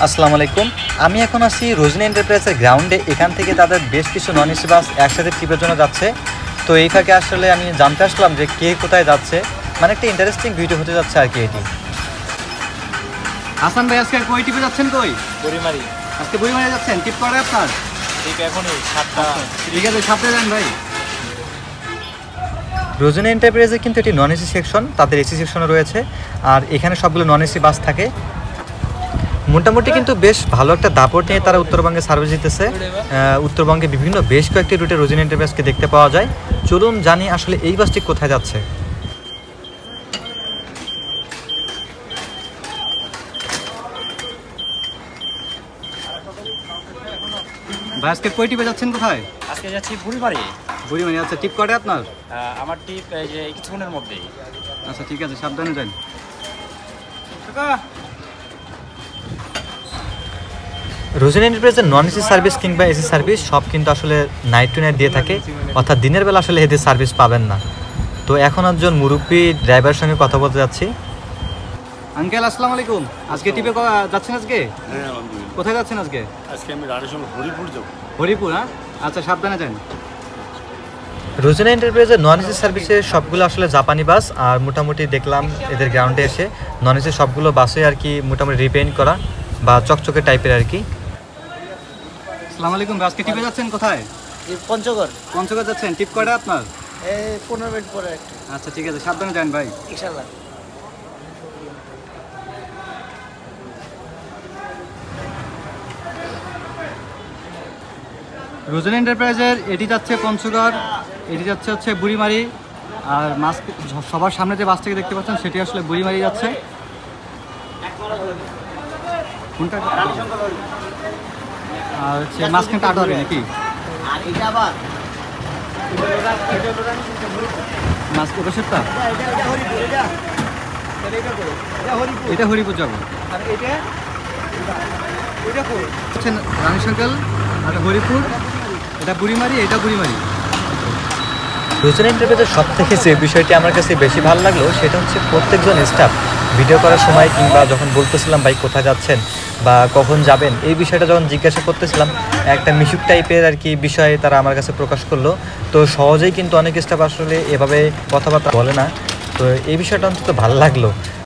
আসসালামু আলাইকুম। আমি এখন আছি রোজনী এন্টারপ্রাইজের গ্রাউন্ডে। এখান থেকে তাদের বেশ কিছু নন এসি বাস একসাথে ট্রিপের জন্য যাচ্ছে। তো এই ফাঁকে আসলে আমি জানতে আসলাম যে কে কোথায় যাচ্ছে, মানে একটা ইন্টারেস্টিং ভিডিও হতে যাচ্ছে আর কি এটি। হাসান ভাই আজকে কই টিপে যাচ্ছেন? কই বুড়িমারি। আজকে বুড়িমারি যাচ্ছেন? টিপ করে আপনার ঠিক এখনই 7টা। ঠিক আছে, সাথে যান ভাই। রোজনী এন্টারপ্রাইজে কিন্তু এটি নন এসি সেকশন, তাদের এসি সেকশনও রয়েছে। আর এখানে সবগুলো নন এসি বাস থাকে। মোটামুটি কিন্তু বেশ ভালো একটা দাপট নিয়ে তারা উত্তরবঙ্গে সার্ভিস দিতেছে। উত্তরবঙ্গে বিভিন্ন বেশ কয়েকটি রুটে রোজনী এন্টারপ্রাইজকে দেখতে পাওয়া যায়। চলুন জানি আসলে এই বাসটি কোথায় যাচ্ছে। ভাই আজকে কই টিপে যাচ্ছেন? কোথায়? আজকে যাচ্ছি বুড়িমারি। বুড়িমারি। আচ্ছা, টিপ করে আপনার? আমার টিপ এই যে কিছুক্ষণের মধ্যেই। আচ্ছা ঠিক আছে, সাবধানে যান। রোজনী এন্টারপ্রাইজের নন এসি সার্ভিস কিংবা এসি সার্ভিস সব কিন্তু আসলে নাইট টু নাইট দিয়ে থাকে, অর্থাৎ দিনের বেলা আসলে এদের সার্ভিস পাবেন না। তো এখন একজন মুরব্বী ড্রাইভারের সঙ্গে কথা বলতে যাচ্ছি। আঙ্কেল আসসালামু আলাইকুম। আজকে টিপে যাচ্ছেন? আজকে হ্যাঁ আলহামদুলিল্লাহ। কোথায় যাচ্ছেন আজকে? আজকে আমি রানের সঙ্গে হরিপুর যাবো। হরিপুর। হ্যাঁ আচ্ছা, সাবধানে যান। রোজনী এন্টারপ্রাইজের নন এসি সার্ভিসের সবগুলো আসলে জাপানি বাস। আর মোটামুটি দেখলাম এদের গ্রাউন্ডে এসে নন এসি সবগুলো বাসে আর কি মোটামুটি রিপেইন্ট করা বা চকচকে টাইপের আর কি। আসসালামু আলাইকুম। আজকে টিপে যাচ্ছেন? কোথায়? পঞ্চগড়। পঞ্চগড় যাচ্ছেন? টিপ করে আপনার? এই 15 মিনিট পরে একটা। আচ্ছা ঠিক আছে, সাবধানে যান ভাই। ইনশাআল্লাহ। রোজনী এন্টারপ্রাইজের এটি যাচ্ছে পঞ্চগড়, এটি যাচ্ছে হচ্ছে বুড়িমারি। আর সবার সামনে যে বাসটাকে দেখতে পাচ্ছেন সেটি আসলে বুড়িমারি যাচ্ছে। কোনটা? আর হচ্ছে মাঝখানটা আট হবে নাকি? মাঝখানটা এটা হরিপুর যাবো। রানী সাঙ্কেল আর হরিপুর, এটা বুড়িমারি, এটা বুড়িমারি। রোজনী এন্টারপ্রাইজের সব থেকে যে বিষয়টি আমার কাছে বেশি ভালো লাগলো সেটা হচ্ছে প্রত্যেকজন স্টাফ ভিডিও করার সময় কিংবা যখন বলতেছিলাম ভাই কোথায় যাচ্ছেন বা কখন যাবেন, এই বিষয়টা যখন জিজ্ঞাসা করতেছিলাম একটা মিশুক টাইপের আর কি বিষয়ে তারা আমার কাছে প্রকাশ করলো। তো সহজেই কিন্তু অনেক স্টাফ আসলে এভাবে কথাবার্তা বলে না। তো এই বিষয়টা অন্তত ভালো লাগলো।